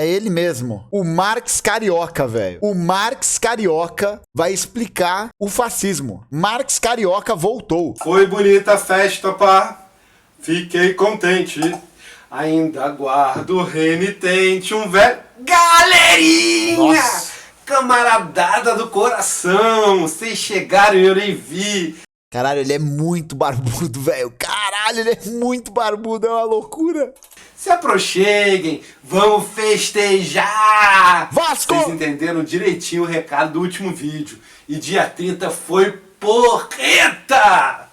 É ele mesmo. O Marx Carioca, velho. O Marx Carioca vai explicar o fascismo. Marx Carioca voltou. Foi bonita a festa, pá. Fiquei contente. Ainda guardo renitente um velho... Galerinha! Nossa. Camaradada do coração. Vocês chegaram e eu nem vi. Caralho, ele é muito barbudo, velho. Caralho, ele é muito barbudo. É uma loucura. Se aproxeguem, vamos festejar! Vasco! Vocês entenderam direitinho o recado do último vídeo. E dia 30 foi porreta!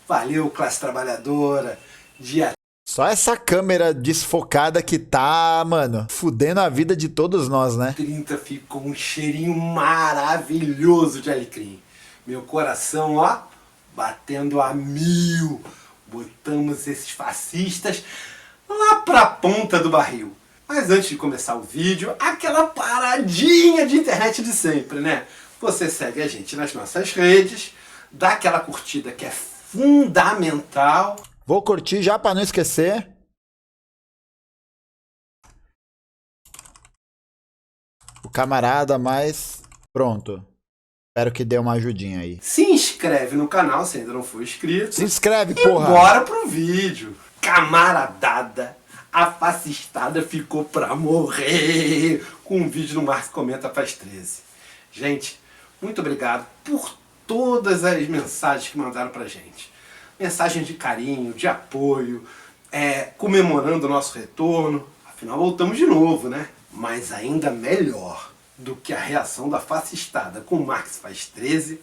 Valeu, classe trabalhadora. Dia Só essa câmera desfocada que tá, mano, fudendo a vida de todos nós, né? 30 ficou um cheirinho maravilhoso de alecrim. Meu coração, ó, batendo a 1000. Botamos esses fascistas lá pra ponta do barril. Mas antes de começar o vídeo, aquela paradinha de internet de sempre, né? Você segue a gente nas nossas redes, dá aquela curtida que é fundamental. Vou curtir já pra não esquecer. O camarada, mas pronto. Espero que dê uma ajudinha aí. Se inscreve no canal se ainda não for inscrito. Se inscreve, E porra! bora pro vídeo. Camaradada, a fascistada ficou pra morrer. Com um vídeo no Marcos Comenta faz 13. Gente, muito obrigado por todas as mensagens que mandaram pra gente. Mensagens de carinho, de apoio, comemorando o nosso retorno. Afinal, voltamos de novo, né? Mas ainda melhor do que a reação da fascistada com o Marx faz 13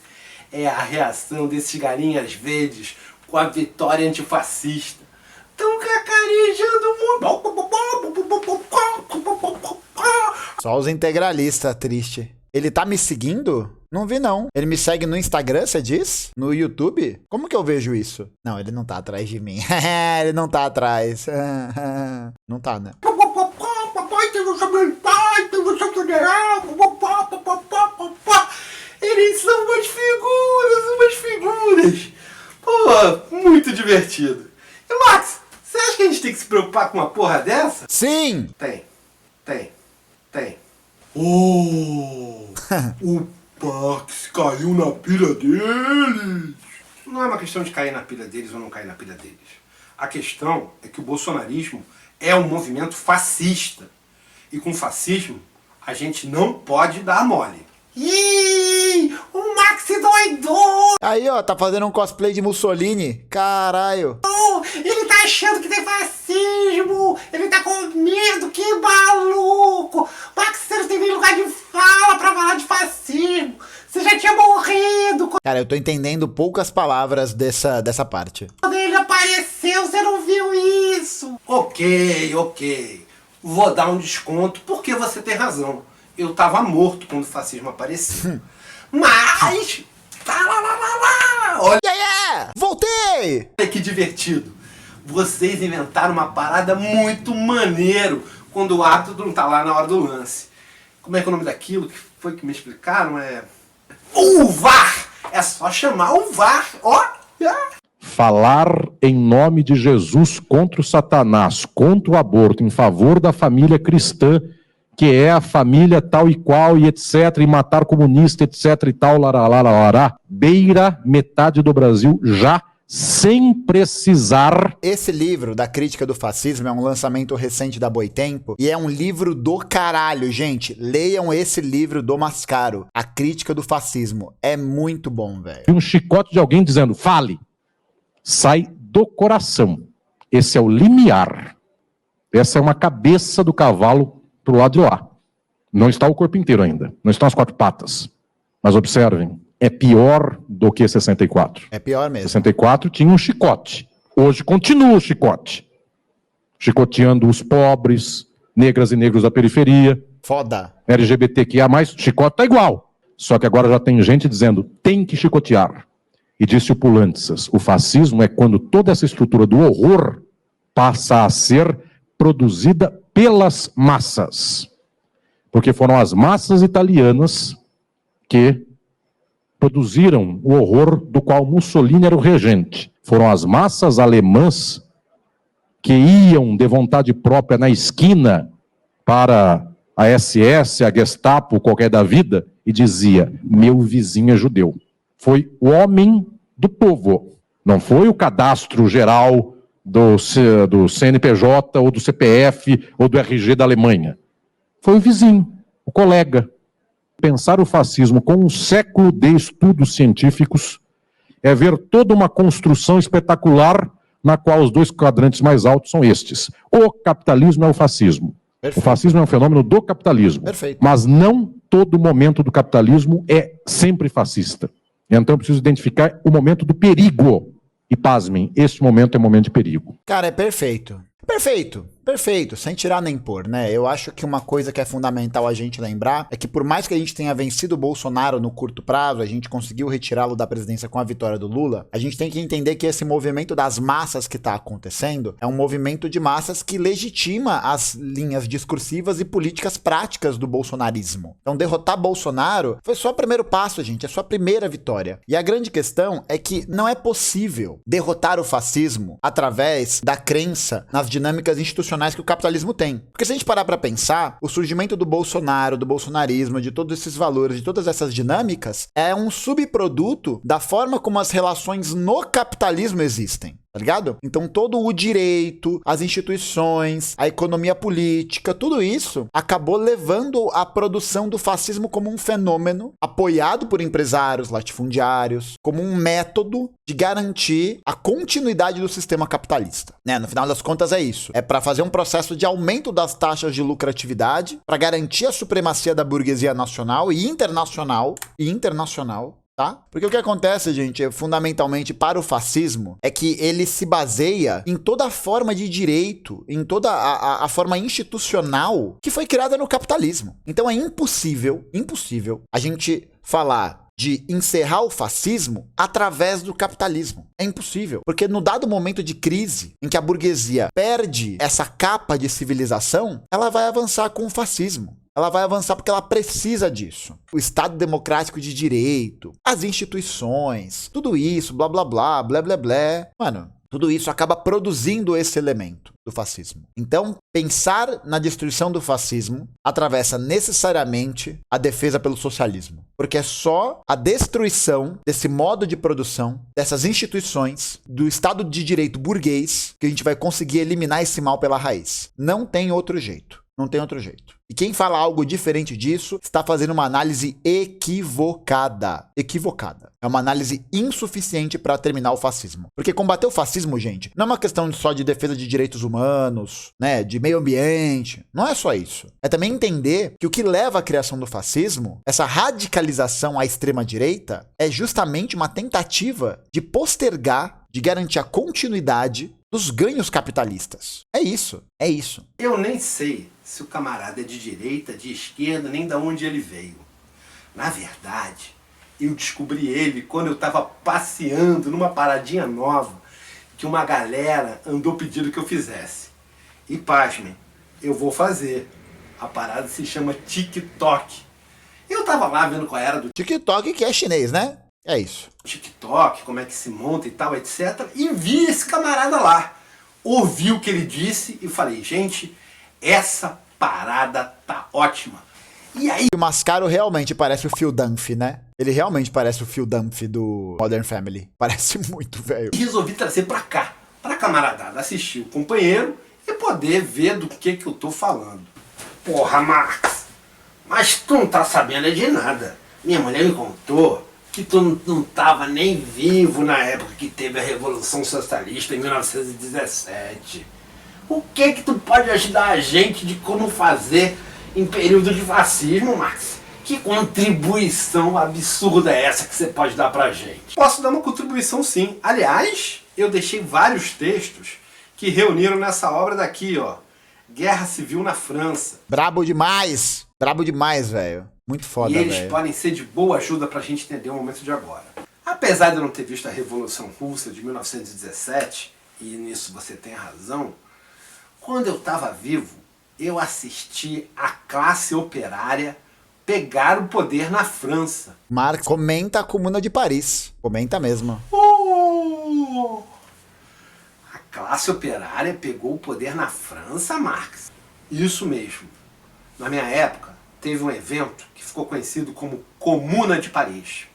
é a reação desses galinhas verdes com a vitória antifascista. Tão cacarejando muito. Só os integralistas, triste. Ele tá me seguindo? Não vi, não. Ele me segue no Instagram, você diz? No YouTube? Como que eu vejo isso? Não, ele não tá atrás de mim. Ele não tá atrás. Não tá, né? Papai tem o seu pai, tem o seu federal. Eles são umas figuras. Pô, muito divertido. E Max, você acha que a gente tem que se preocupar com uma porra dessa? Sim! Tem. Oh! O Pax caiu na pilha deles. Não é uma questão de cair na pilha deles ou não cair na pilha deles. A questão é que o bolsonarismo é um movimento fascista. E com fascismo, a gente não pode dar mole. Ih, o Max doidou! Aí, ó, tá fazendo um cosplay de Mussolini. Caralho. Ele tá achando que tem fascismo! Ele tá com medo, que maluco! Max, você não tem nem lugar de fala pra falar de fascismo! Você já tinha morrido Cara, eu tô entendendo poucas palavras dessa parte. quando ele apareceu, você não viu isso! Ok. Vou dar um desconto porque você tem razão. Eu tava morto quando o fascismo apareceu. Mas... Olha Voltei! que divertido. Vocês inventaram uma parada muito maneiro quando o árbitro não tá lá na hora do lance. Como é que é o nome daquilo que foi que me explicaram? O VAR! É só chamar o VAR, ó! Falar em nome de Jesus contra o Satanás, contra o aborto, em favor da família cristã, que é a família tal e qual, e etc., e matar comunista, etc., e tal, larará, beira metade do Brasil já, sem precisar. Esse livro da crítica do fascismo é um lançamento recente da Boitempo e é um livro do caralho, gente. Leiam esse livro do Mascaro, A Crítica do Fascismo. É muito bom, velho. Um chicote de alguém dizendo, fale, sai do coração. Esse é o limiar. Essa é uma cabeça do cavalo pro lado de lá. Não está o corpo inteiro ainda. Não estão as 4 patas. Mas observem, é pior do que 64. É pior mesmo. 64 tinha um chicote. Hoje continua o chicote. Chicoteando os pobres, negras e negros da periferia. Foda. LGBTQIA+, chicote tá igual. Só que agora já tem gente dizendo, tem que chicotear. E disse o Pulantzas, o fascismo é quando toda essa estrutura do horror passa a ser produzida pelas massas. Porque foram as massas italianas que produziram o horror do qual Mussolini era o regente. Foram as massas alemãs que iam de vontade própria na esquina para a SS, a Gestapo, qualquer da vida, e dizia: meu vizinho é judeu. Foi o homem do povo, não foi o cadastro geral do CNPJ ou do CPF ou do RG da Alemanha. Foi o vizinho, o colega. Pensar o fascismo com um século de estudos científicos é ver toda uma construção espetacular na qual os dois quadrantes mais altos são estes. O capitalismo é o fascismo. Perfeito. O fascismo é um fenômeno do capitalismo. Perfeito. Mas não todo momento do capitalismo é sempre fascista. Então eu preciso identificar o momento do perigo. E pasmem, esse momento é momento de perigo. Cara, é perfeito. Perfeito, perfeito, sem tirar nem pôr, né? Eu acho que uma coisa que é fundamental a gente lembrar é que por mais que a gente tenha vencido o Bolsonaro no curto prazo, a gente conseguiu retirá-lo da presidência com a vitória do Lula, a gente tem que entender que esse movimento das massas que tá acontecendo é um movimento de massas que legitima as linhas discursivas e políticas práticas do bolsonarismo. Então derrotar Bolsonaro foi só o primeiro passo, gente, é só a primeira vitória. E a grande questão é que não é possível derrotar o fascismo através da crença nas dinâmicas institucionais que o capitalismo tem. Porque se a gente parar pra pensar, o surgimento do Bolsonaro, do bolsonarismo, de todos esses valores, de todas essas dinâmicas, é um subproduto da forma como as relações no capitalismo existem. Tá ligado? Então todo o direito, as instituições, a economia política, tudo isso acabou levando a produção do fascismo como um fenômeno apoiado por empresários latifundiários, como um método de garantir a continuidade do sistema capitalista. Né? No final das contas é isso. É para fazer um processo de aumento das taxas de lucratividade, para garantir a supremacia da burguesia nacional e internacional, tá? Porque o que acontece, gente, fundamentalmente para o fascismo, é que ele se baseia em toda a forma de direito, em toda a forma institucional que foi criada no capitalismo. Então é impossível a gente falar de encerrar o fascismo através do capitalismo. É impossível, porque no dado momento de crise, em que a burguesia perde essa capa de civilização, ela vai avançar com o fascismo. Ela vai avançar porque ela precisa disso. O Estado Democrático de Direito, as instituições, tudo isso, blá blá blá, blá blá blá. Mano, tudo isso acaba produzindo esse elemento do fascismo. Então, pensar na destruição do fascismo atravessa necessariamente a defesa pelo socialismo. Porque é só a destruição desse modo de produção, dessas instituições, do Estado de Direito burguês, que a gente vai conseguir eliminar esse mal pela raiz. Não tem outro jeito. Não tem outro jeito. E quem fala algo diferente disso está fazendo uma análise equivocada. Equivocada. É uma análise insuficiente para terminar o fascismo. Porque combater o fascismo, gente, não é uma questão só de defesa de direitos humanos, né, de meio ambiente. Não é só isso. É também entender que o que leva à criação do fascismo, essa radicalização à extrema-direita, é justamente uma tentativa de postergar, de garantir a continuidade dos ganhos capitalistas. É isso, é isso. Eu nem sei se o camarada é de direita, de esquerda, nem de onde ele veio. Na verdade, eu descobri ele quando eu estava passeando numa paradinha nova que uma galera andou pedindo que eu fizesse. E pasmem, eu vou fazer. A parada se chama TikTok. Eu tava lá vendo qual era do TikTok, que é chinês, né? É isso. TikTok, como é que se monta e tal, etc. E vi esse camarada lá. Ouvi o que ele disse e falei, gente, essa parada tá ótima. E aí... O Mascaro realmente parece o Phil Dunphy, né? Ele realmente parece o Phil Dunphy do Modern Family. Parece muito, velho. Resolvi trazer pra cá, pra camaradada, assistir o companheiro e poder ver do que eu tô falando. Porra, Marx, mas tu não tá sabendo de nada. Minha mulher me contou que tu não tava nem vivo na época que teve a Revolução Socialista em 1917. O que tu pode ajudar a gente de como fazer em período de fascismo, Max? Que contribuição absurda é essa que você pode dar pra gente? Posso dar uma contribuição sim. Aliás, eu deixei vários textos que reuniram nessa obra daqui, ó. Guerra Civil na França. Brabo demais, velho. Muito foda, velho. E eles podem ser de boa ajuda pra gente entender o momento de agora. Apesar de eu não ter visto a Revolução Russa de 1917, e nisso você tem razão, quando eu estava vivo, eu assisti a classe operária pegar o poder na França. Marx, comenta a Comuna de Paris. Comenta mesmo. A classe operária pegou o poder na França, Marx. Isso mesmo. Na minha época, teve um evento que ficou conhecido como Comuna de Paris.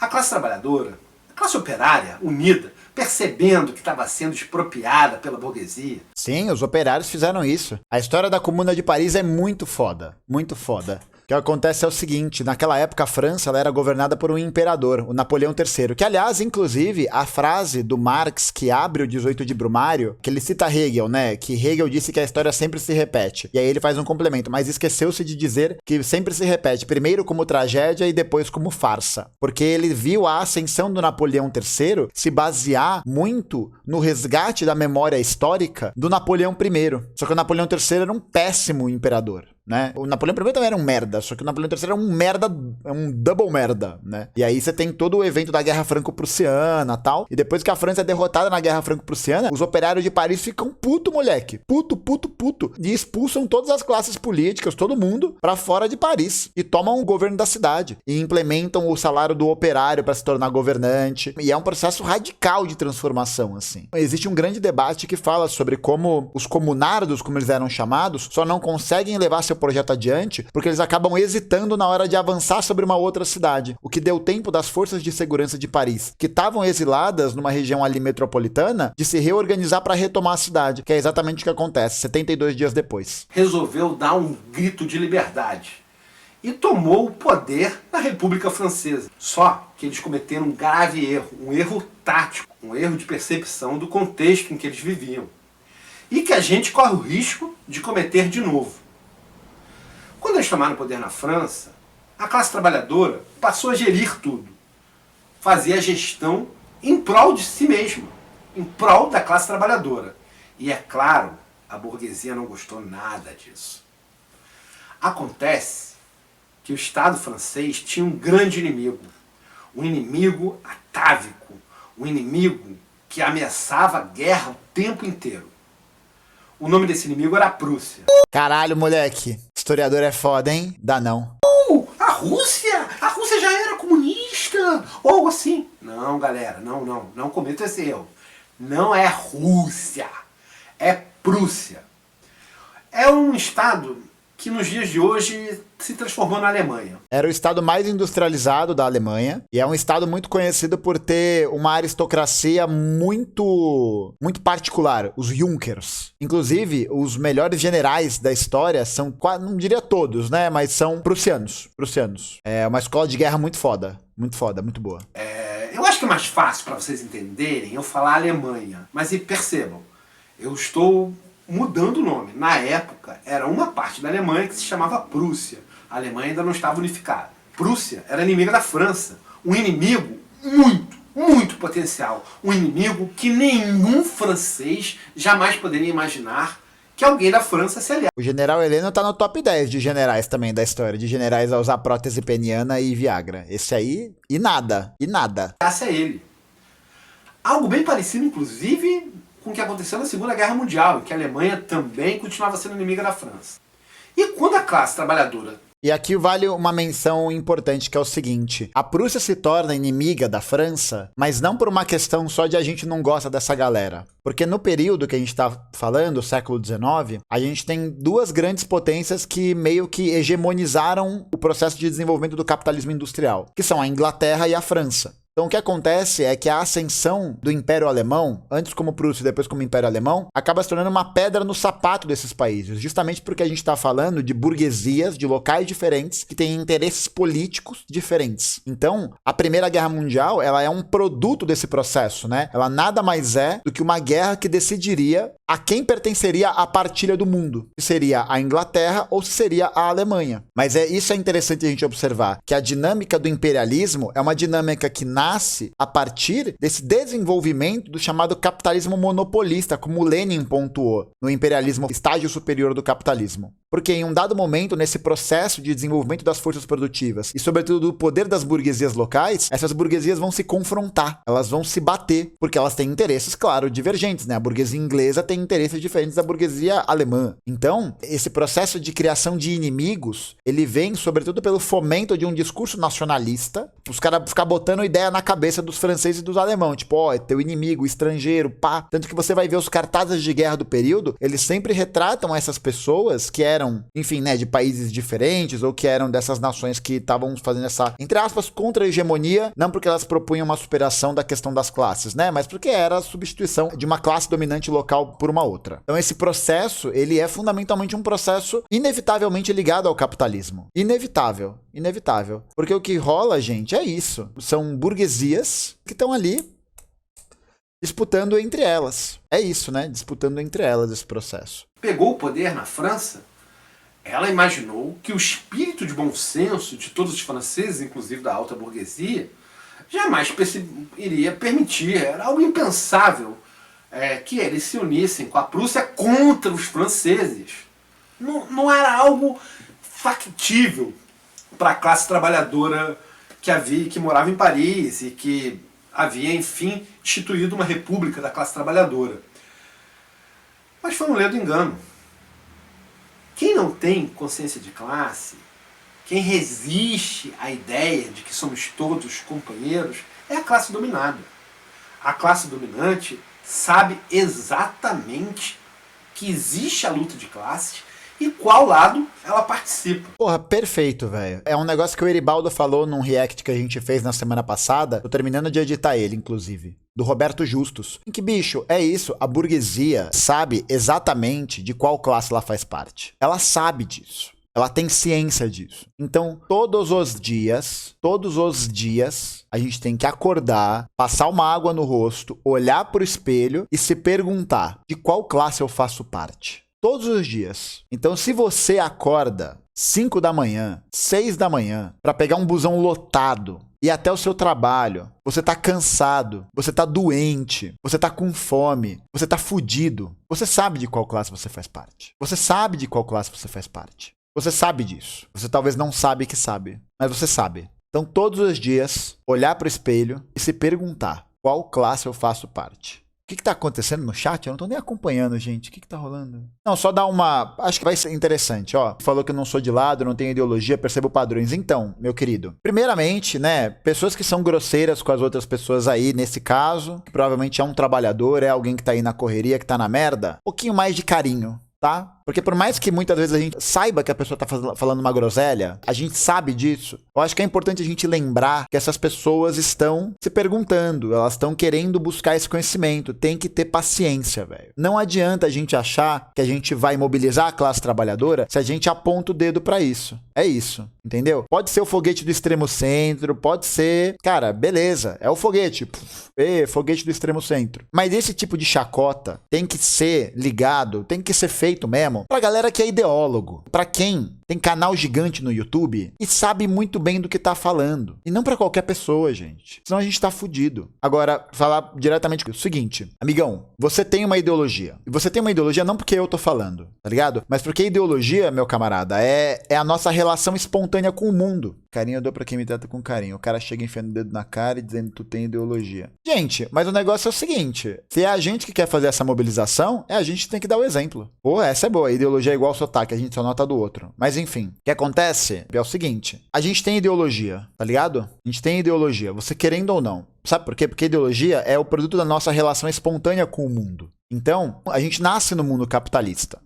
A classe trabalhadora, a classe operária, unida, percebendo que estava sendo expropriada pela burguesia. Sim, os operários fizeram isso. A história da Comuna de Paris é muito foda. Muito foda. O que acontece é o seguinte, naquela época a França ela era governada por um imperador, o Napoleão III, que aliás, inclusive, a frase do Marx que abre o 18 de Brumário, que ele cita Hegel, né, que Hegel disse que a história sempre se repete, e aí ele faz um complemento, mas esqueceu-se de dizer que sempre se repete, primeiro como tragédia e depois como farsa, porque ele viu a ascensão do Napoleão III se basear muito no resgate da memória histórica do Napoleão I, só que o Napoleão III era um péssimo imperador. Né? O Napoleão I também era um merda, só que o Napoleão III era um merda, um double merda, né? E aí você tem todo o evento da Guerra Franco-Prussiana e tal, e depois que a França é derrotada na Guerra Franco-Prussiana, os operários de Paris ficam puto, moleque, puto, e expulsam todas as classes políticas, todo mundo, pra fora de Paris, e tomam o governo da cidade, e implementam o salário do operário pra se tornar governante, e é um processo radical de transformação, assim. Existe um grande debate que fala sobre como os comunardos, como eles eram chamados, só não conseguem levar seu projeto adiante, porque eles acabam hesitando na hora de avançar sobre uma outra cidade, o que deu tempo das forças de segurança de Paris, que estavam exiladas numa região ali metropolitana, de se reorganizar para retomar a cidade, que é exatamente o que acontece 72 dias depois. Resolveu dar um grito de liberdade e tomou o poder na República Francesa. Só que eles cometeram um grave erro, um erro tático, um erro de percepção do contexto em que eles viviam, e que a gente corre o risco de cometer de novo. Quando eles tomaram o poder na França, a classe trabalhadora passou a gerir tudo. Fazia a gestão em prol de si mesma, em prol da classe trabalhadora. E é claro, a burguesia não gostou nada disso. Acontece que o Estado francês tinha um grande inimigo. Um inimigo atávico, um inimigo que ameaçava a guerra o tempo inteiro. O nome desse inimigo era a Prússia. Caralho, moleque. Historiador é foda, hein? Dá não. A Rússia? A Rússia já era comunista? Ou algo assim. Não, galera, não cometa esse erro. Não é Rússia. É Prússia. É um estado que nos dias de hoje se transformou na Alemanha. Era o estado mais industrializado da Alemanha e é um estado muito conhecido por ter uma aristocracia muito particular, os Junkers. Inclusive, os melhores generais da história são, não diria todos, né, mas são prussianos. É uma escola de guerra muito foda, muito boa. Eu acho que é mais fácil para vocês entenderem eu falar Alemanha, mas percebam, eu estou mudando o nome. Na época, era uma parte da Alemanha que se chamava Prússia. A Alemanha ainda não estava unificada. Prússia era inimiga da França. Um inimigo muito potencial. Um inimigo que nenhum francês jamais poderia imaginar que alguém da França se aliasse. O general Heleno tá no top 10 de generais também da história. De generais a usar prótese peniana e Viagra. Esse aí, e nada. Esse é ele. Algo bem parecido, inclusive, com o que aconteceu na Segunda Guerra Mundial, em que a Alemanha também continuava sendo inimiga da França. E quando a classe trabalhadora... E aqui vale uma menção importante, que é o seguinte: a Prússia se torna inimiga da França, mas não por uma questão só de a gente não gosta dessa galera. Porque no período que a gente tá falando, o século XIX, a gente tem duas grandes potências que meio que hegemonizaram o processo de desenvolvimento do capitalismo industrial, que são a Inglaterra e a França. Então o que acontece é que a ascensão do Império Alemão, antes como Prússia e depois como Império Alemão, acaba se tornando uma pedra no sapato desses países, justamente porque a gente está falando de burguesias, de locais diferentes, que têm interesses políticos diferentes. Então, a Primeira Guerra Mundial, ela é um produto desse processo, né? Ela nada mais é do que uma guerra que decidiria a quem pertenceria a partilha do mundo, se seria a Inglaterra ou se seria a Alemanha. Mas isso é interessante a gente observar, que a dinâmica do imperialismo é uma dinâmica que nasce a partir desse desenvolvimento do chamado capitalismo monopolista, como Lenin pontuou no Imperialismo, estágio superior do capitalismo. Porque em um dado momento, nesse processo de desenvolvimento das forças produtivas e, sobretudo, do poder das burguesias locais, essas burguesias vão se confrontar, elas vão se bater, porque elas têm interesses, claro, divergentes, né? A burguesia inglesa tem interesses diferentes da burguesia alemã. Então, esse processo de criação de inimigos, ele vem, sobretudo, pelo fomento de um discurso nacionalista, os caras ficar botando ideia na cabeça dos franceses e dos alemães, tipo, ó, é teu inimigo, estrangeiro, pá. Tanto que você vai ver os cartazes de guerra do período, eles sempre retratam essas pessoas que eram, enfim, né, de países diferentes, ou que eram dessas nações que estavam fazendo essa, entre aspas, contra-hegemonia, não porque elas propunham uma superação da questão das classes, né, mas porque era a substituição de uma classe dominante local por uma outra. Então esse processo, ele é fundamentalmente um processo inevitavelmente ligado ao capitalismo. Inevitável. Porque o que rola, gente, é isso. São burguesias que estão ali disputando entre elas. É isso, né? Disputando entre elas esse processo. Pegou o poder na França, ela imaginou que o espírito de bom senso de todos os franceses, inclusive da alta burguesia, jamais iria permitir, era algo impensável, que eles se unissem com a Prússia contra os franceses. Não era algo factível para a classe trabalhadora que morava em Paris e que havia, enfim, instituído uma república da classe trabalhadora. Mas foi um ledo engano. Quem não tem consciência de classe, quem resiste à ideia de que somos todos companheiros, é a classe dominada. A classe dominante sabe exatamente que existe a luta de classes e qual lado ela participa. Porra, perfeito, velho. É um negócio que o Eribaldo falou num react que a gente fez na semana passada, tô terminando de editar ele, inclusive, do Roberto Justus. Em que, bicho, é isso, a burguesia sabe exatamente de qual classe ela faz parte. Ela sabe disso. Ela tem ciência disso. Então, todos os dias, a gente tem que acordar, passar uma água no rosto, olhar pro espelho e se perguntar de qual classe eu faço parte. Todos os dias. Então, se você acorda 5 da manhã, 6 da manhã, para pegar um busão lotado e ir até o seu trabalho, você tá cansado, você tá doente, você tá com fome, você tá fudido, você sabe de qual classe você faz parte. Você sabe de qual classe você faz parte. Você sabe disso. Você talvez não sabe que sabe, mas você sabe. Então, todos os dias, olhar pro espelho e se perguntar qual classe eu faço parte. O que tá acontecendo no chat? Eu não tô nem acompanhando, gente. O que tá rolando? Não, só dar uma... Acho que vai ser interessante, ó. Falou que eu não sou de lado, não tenho ideologia, percebo padrões. Então, meu querido, primeiramente, né, pessoas que são grosseiras com as outras pessoas aí, nesse caso, que provavelmente é um trabalhador, é alguém que tá aí na correria, que tá na merda, um pouquinho mais de carinho, tá? Porque por mais que muitas vezes a gente saiba que a pessoa tá falando uma groselha, a gente sabe disso. Eu acho que é importante a gente lembrar que essas pessoas estão se perguntando, elas estão querendo buscar esse conhecimento. Tem que ter paciência, velho. Não adianta a gente achar que a gente vai mobilizar a classe trabalhadora se a gente aponta o dedo pra isso. É isso, entendeu? Pode ser o foguete do extremo centro, pode ser... Cara, beleza, é o foguete. Foguete do extremo centro. Mas esse tipo de chacota tem que ser ligado, tem que ser feito mesmo pra galera que é ideólogo, pra quem tem canal gigante no YouTube e sabe muito bem do que tá falando. E não pra qualquer pessoa, gente. Senão a gente tá fudido. Agora, falar diretamente o seguinte, amigão, você tem uma ideologia. E você tem uma ideologia não porque eu tô falando, tá ligado? Mas porque ideologia, meu camarada, é a nossa relação espontânea com o mundo. Carinho eu dou pra quem me trata com carinho. O cara chega enfiando o dedo na cara e dizendo que tu tem ideologia. Gente, mas o negócio é o seguinte, se é a gente que quer fazer essa mobilização, é a gente que tem que dar o exemplo. Pô, essa é boa. A ideologia é igual ao sotaque, a gente só nota do outro. Mas enfim, o que acontece é o seguinte, a gente tem ideologia, tá ligado? A gente tem ideologia, você querendo ou não. Sabe por quê? Porque ideologia é o produto da nossa relação espontânea com o mundo. Então, a gente nasce no mundo capitalista.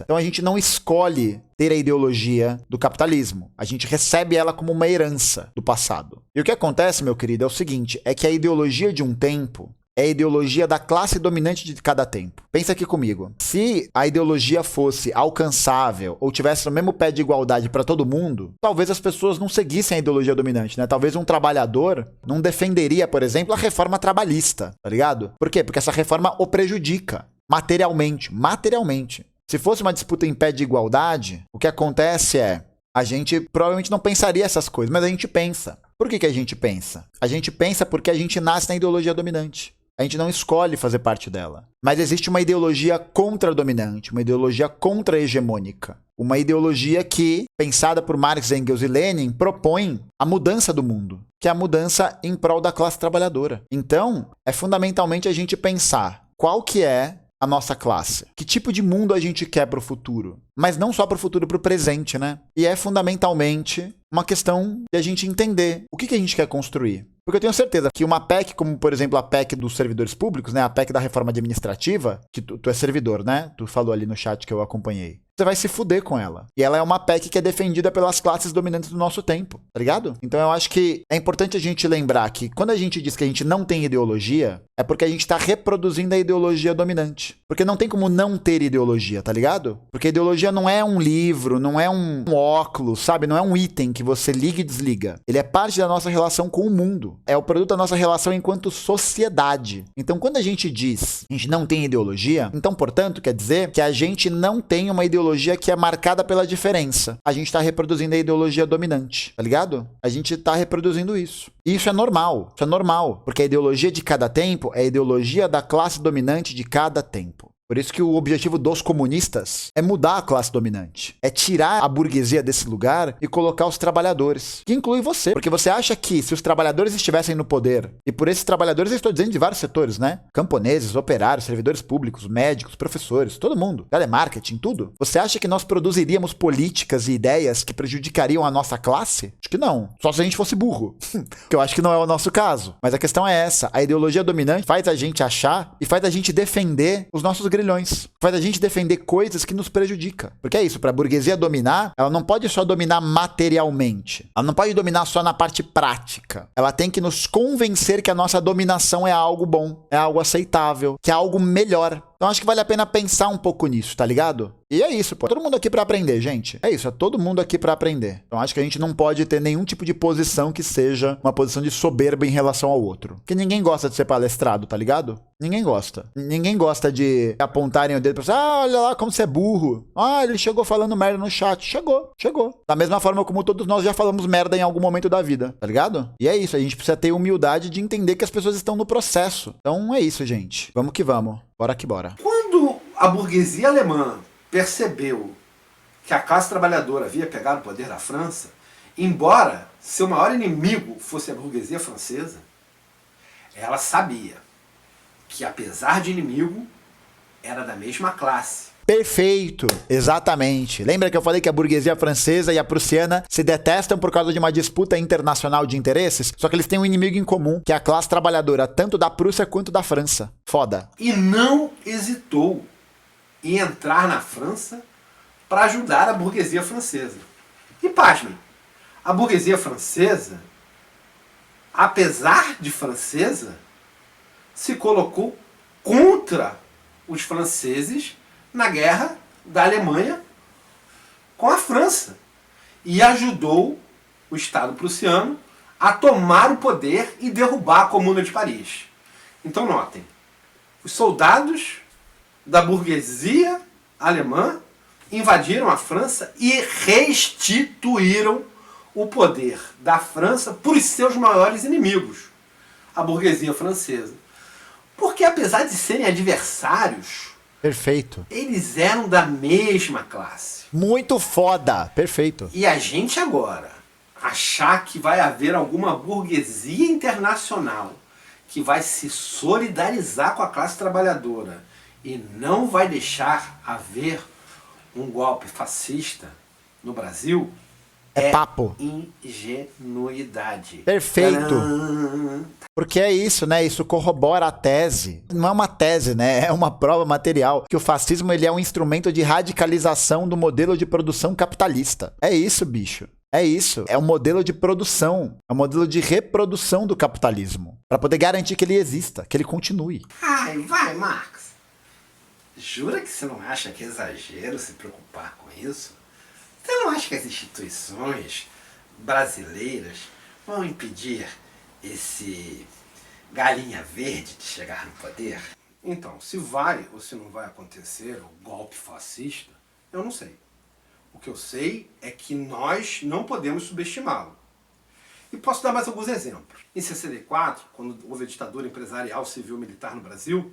Então, a gente não escolhe ter a ideologia do capitalismo. A gente recebe ela como uma herança do passado. E o que acontece, meu querido, é o seguinte, é que a ideologia de um tempo é a ideologia da classe dominante de cada tempo. Pensa aqui comigo. Se a ideologia fosse alcançável ou tivesse no mesmo pé de igualdade para todo mundo, talvez as pessoas não seguissem a ideologia dominante, né? Talvez um trabalhador não defenderia, por exemplo, a reforma trabalhista, tá ligado? Por quê? Porque essa reforma o prejudica materialmente. Se fosse uma disputa em pé de igualdade, o que acontece é, a gente provavelmente não pensaria essas coisas, mas a gente pensa. Por que a gente pensa? A gente pensa porque a gente nasce na ideologia dominante. A gente não escolhe fazer parte dela. Mas existe uma ideologia contra-dominante, uma ideologia contra-hegemônica. Uma ideologia que, pensada por Marx, Engels e Lenin, propõe a mudança do mundo, que é a mudança em prol da classe trabalhadora. Então, é fundamentalmente a gente pensar qual que é a nossa classe. Que tipo de mundo a gente quer para o futuro? Mas não só para o futuro, para o presente, né? E é fundamentalmente uma questão de a gente entender o que a gente quer construir. Porque eu tenho certeza que uma PEC, como por exemplo a PEC dos servidores públicos, né? A PEC da reforma administrativa, que tu é servidor, né? Tu falou ali no chat que eu acompanhei. Você vai se fuder com ela. E ela é uma PEC que é defendida pelas classes dominantes do nosso tempo, tá ligado? Então eu acho que é importante a gente lembrar que quando a gente diz que a gente não tem ideologia, é porque a gente tá reproduzindo a ideologia dominante. Porque não tem como não ter ideologia, tá ligado? Porque ideologia não é um livro, não é um óculos, sabe? Não é um item que você liga e desliga. Ele é parte da nossa relação com o mundo. É o produto da nossa relação enquanto sociedade. Então quando a gente diz que a gente não tem ideologia, então portanto quer dizer que a gente não tem uma ideologia que é marcada pela diferença. A gente tá reproduzindo a ideologia dominante, tá ligado? A gente tá reproduzindo isso. E isso é normal. Isso é normal. Porque a ideologia de cada tempo é a ideologia da classe dominante de cada tempo. Por isso que o objetivo dos comunistas é mudar a classe dominante. É tirar a burguesia desse lugar e colocar os trabalhadores. Que inclui você. Porque você acha que se os trabalhadores estivessem no poder, e por esses trabalhadores eu estou dizendo de vários setores, né? Camponeses, operários, servidores públicos, médicos, professores, todo mundo. Telemarketing, tudo. Você acha que nós produziríamos políticas e ideias que prejudicariam a nossa classe? Acho que não. Só se a gente fosse burro. Que eu acho que não é o nosso caso. Mas a questão é essa. A ideologia dominante faz a gente achar e faz a gente defender os nossos grilhões. Faz a gente defender coisas que nos prejudicam. Porque é isso, para a burguesia dominar, ela não pode só dominar materialmente. Ela não pode dominar só na parte prática. Ela tem que nos convencer que a nossa dominação é algo bom, é algo aceitável, que é algo melhor. Então acho que vale a pena pensar um pouco nisso, tá ligado? E é isso, pô. Todo mundo aqui pra aprender, gente. É isso, é todo mundo aqui pra aprender. Então acho que a gente não pode ter nenhum tipo de posição que seja uma posição de soberba em relação ao outro. Porque ninguém gosta de ser palestrado, tá ligado? Ninguém gosta. Ninguém gosta de apontarem o dedo pra você, olha lá como você é burro. Ah, ele chegou falando merda no chat. Chegou. Da mesma forma como todos nós já falamos merda em algum momento da vida, tá ligado? E é isso, a gente precisa ter humildade de entender que as pessoas estão no processo. Então é isso, gente. Vamos que vamos. Bora que bora. Quando a burguesia alemã percebeu que a classe trabalhadora havia pegado o poder da França, embora seu maior inimigo fosse a burguesia francesa, ela sabia que, apesar de inimigo, era da mesma classe. Perfeito, exatamente. Lembra que eu falei que a burguesia francesa e a prussiana se detestam por causa de uma disputa internacional de interesses? Só que eles têm um inimigo em comum, que é a classe trabalhadora, tanto da Prússia quanto da França. Foda. E não hesitou em entrar na França para ajudar a burguesia francesa. E pasmem, a burguesia francesa, apesar de francesa, se colocou contra os franceses na guerra da Alemanha com a França e ajudou o Estado prussiano a tomar o poder e derrubar a Comuna de Paris. Então notem, os soldados da burguesia alemã invadiram a França e restituíram o poder da França para os seus maiores inimigos, a burguesia francesa. Porque apesar de serem adversários, perfeito, eles eram da mesma classe. Muito foda. Perfeito. E a gente agora achar que vai haver alguma burguesia internacional que vai se solidarizar com a classe trabalhadora e não vai deixar haver um golpe fascista no Brasil é papo. Ingenuidade. Perfeito. Tcharam. Porque é isso, né? Isso corrobora a tese. Não é uma tese, né? É uma prova material que o fascismo ele é um instrumento de radicalização do modelo de produção capitalista. É isso, bicho. É isso. É um modelo de produção. É um modelo de reprodução do capitalismo. Para poder garantir que ele exista, que ele continue. Ai, vai, Marx. Jura que você não acha que é exagero se preocupar com isso? Você não acha que as instituições brasileiras vão impedir esse galinha verde de chegar no poder? Então, se vai ou se não vai acontecer o golpe fascista, eu não sei. O que eu sei é que nós não podemos subestimá-lo. E posso dar mais alguns exemplos. Em 64, quando houve a ditadura empresarial civil-militar no Brasil,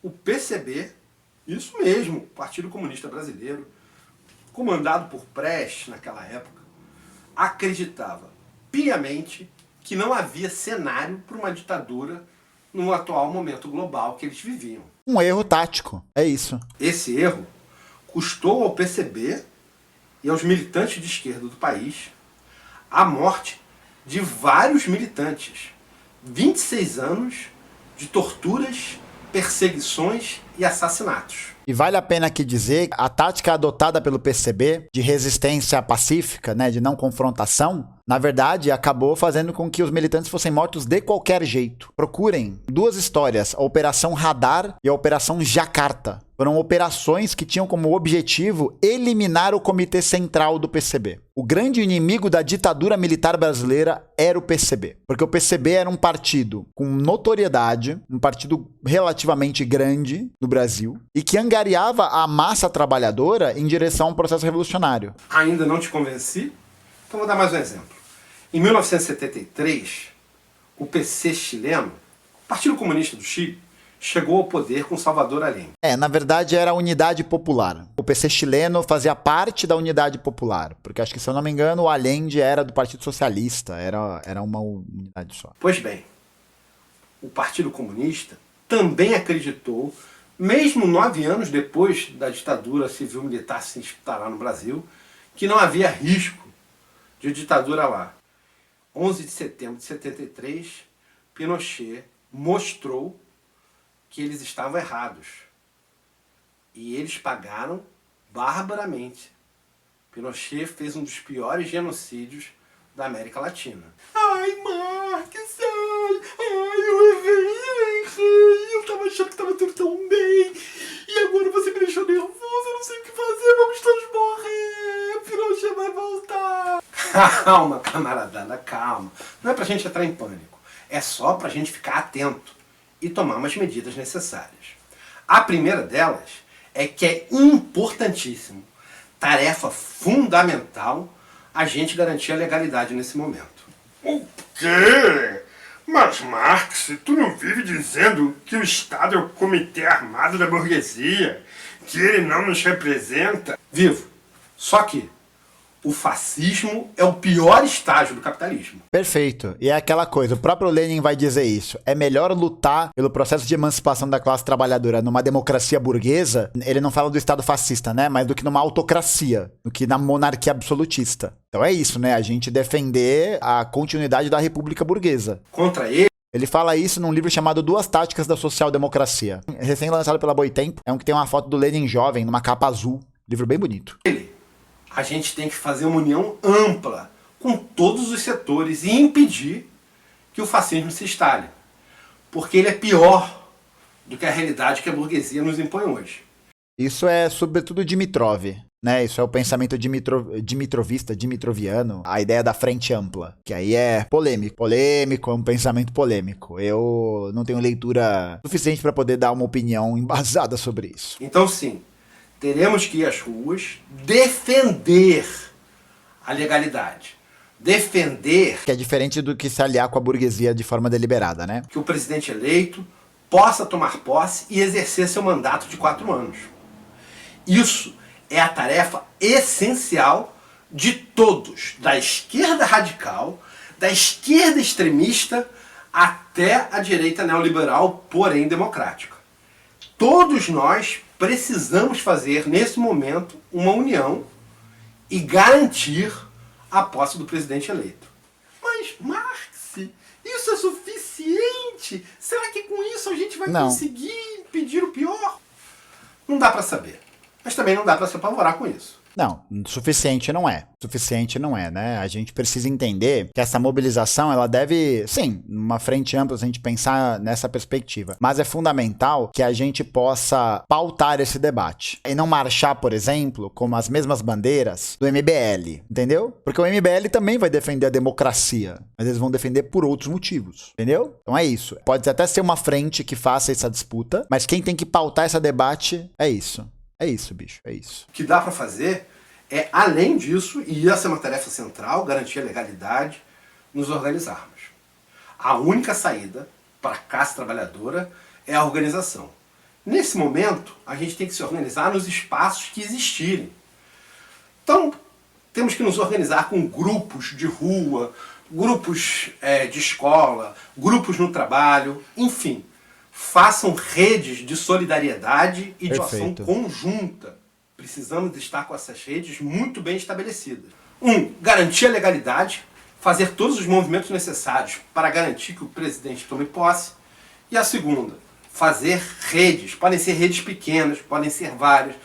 o PCB, isso mesmo, o Partido Comunista Brasileiro, comandado por Prestes naquela época, acreditava piamente que não havia cenário para uma ditadura no atual momento global que eles viviam. Um erro tático, é isso. Esse erro custou ao PCB e aos militantes de esquerda do país a morte de vários militantes. 26 anos de torturas, perseguições e assassinatos. E vale a pena aqui dizer a tática adotada pelo PCB de resistência pacífica, né, de não confrontação, na verdade acabou fazendo com que os militantes fossem mortos de qualquer jeito. Procurem duas histórias, a Operação Radar e a Operação Jacarta. Foram operações que tinham como objetivo eliminar o Comitê Central do PCB. O grande inimigo da ditadura militar brasileira era o PCB, porque o PCB era um partido com notoriedade, um partido relativamente grande no Brasil, e que angariava a massa trabalhadora em direção a um processo revolucionário. Ainda não te convenci? Então vou dar mais um exemplo. Em 1973, o PC chileno, o Partido Comunista do Chile, chegou ao poder com Salvador Allende. Na verdade era a Unidade Popular. O PC chileno fazia parte da Unidade Popular, porque acho que, se eu não me engano, o Allende era do Partido Socialista, era uma unidade só. Pois bem, o Partido Comunista também acreditou, mesmo 9 anos depois da ditadura civil-militar se instalar no Brasil, que não havia risco de ditadura lá. 11 de setembro de 73, Pinochet mostrou que eles estavam errados. E eles pagaram barbaramente. Pinochet fez um dos piores genocídios da América Latina. Ai, Marques, eu errei, eu tava achando que tava tudo tão bem, e agora você me deixou nervoso, eu não sei o que fazer, vamos todos morrer, Pinochet vai voltar. Calma, camaradada, calma. Não é pra gente entrar em pânico, é só pra gente ficar atento e tomar umas medidas necessárias. A primeira delas é que é importantíssimo, tarefa fundamental, a gente garantir a legalidade nesse momento. O quê? Mas, Marx, tu não vive dizendo que o Estado é o comitê armado da burguesia, que ele não nos representa? Vivo. Só que o fascismo é o pior estágio do capitalismo. Perfeito. E é aquela coisa, o próprio Lenin vai dizer isso. É melhor lutar pelo processo de emancipação da classe trabalhadora numa democracia burguesa, ele não fala do Estado fascista, né? Mas do que numa autocracia, do que na monarquia absolutista. Então é isso, né? A gente defender a continuidade da República Burguesa. Contra ele, ele fala isso num livro chamado Duas Táticas da Social-Democracia. Recém-lançado pela Boitempo. É um que tem uma foto do Lenin jovem, numa capa azul. Livro bem bonito. a gente tem que fazer uma união ampla com todos os setores e impedir que o fascismo se instale. Porque ele é pior do que a realidade que a burguesia nos impõe hoje. Isso é sobretudo Dimitrov, né? Isso é o pensamento dimitrovista, dimitroviano, a ideia da frente ampla, que aí é polêmico. Polêmico, é um pensamento polêmico. Eu não tenho leitura suficiente para poder dar uma opinião embasada sobre isso. Então sim, teremos que ir às ruas defender a legalidade. Defender que é diferente do que se aliar com a burguesia de forma deliberada, né? Que o presidente eleito possa tomar posse e exercer seu mandato de 4 anos. Isso é a tarefa essencial de todos, da esquerda radical, da esquerda extremista, até a direita neoliberal, porém democrática. Todos nós precisamos fazer, nesse momento, uma união e garantir a posse do presidente eleito. Mas, Marx, isso é suficiente? Será que com isso a gente vai conseguir impedir o pior? Não dá para saber. Mas também não dá para se apavorar com isso. Não, suficiente não é. Suficiente não é, né? A gente precisa entender que essa mobilização, ela deve, sim, numa frente ampla, se a gente pensar nessa perspectiva. Mas é fundamental que a gente possa pautar esse debate. E não marchar, por exemplo, com as mesmas bandeiras do MBL, entendeu? Porque o MBL também vai defender a democracia, mas eles vão defender por outros motivos, entendeu? Então é isso. Pode até ser uma frente que faça essa disputa, mas quem tem que pautar esse debate é isso. É isso, bicho, é isso. O que dá para fazer é, além disso, e essa é uma tarefa central, garantir a legalidade, nos organizarmos. A única saída para a classe trabalhadora é a organização. Nesse momento, a gente tem que se organizar nos espaços que existirem. Então, temos que nos organizar com grupos de rua, grupos de escola, grupos no trabalho, enfim. Façam redes de solidariedade e de ação conjunta. Precisamos estar com essas redes muito bem estabelecidas. Garantir a legalidade, fazer todos os movimentos necessários para garantir que o presidente tome posse. E a segunda, fazer redes. Podem ser redes pequenas, podem ser várias,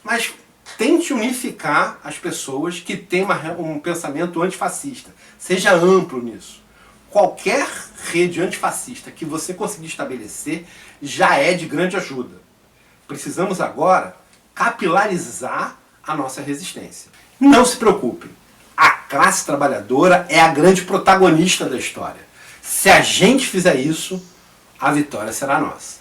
mas tente unificar as pessoas que têm um pensamento antifascista. Seja amplo nisso. Qualquer rede antifascista que você conseguir estabelecer já é de grande ajuda. Precisamos agora capilarizar a nossa resistência. Não se preocupem, a classe trabalhadora é a grande protagonista da história. Se a gente fizer isso, a vitória será nossa.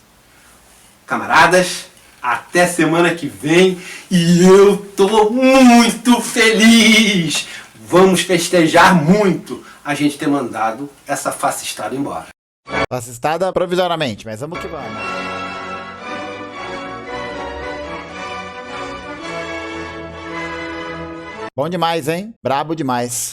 Camaradas, até semana que vem e eu tô muito feliz! Vamos festejar muito a gente ter mandado essa fascistada embora. Fascistada provisoriamente, mas vamos que vamos. Bom demais, hein? Brabo demais.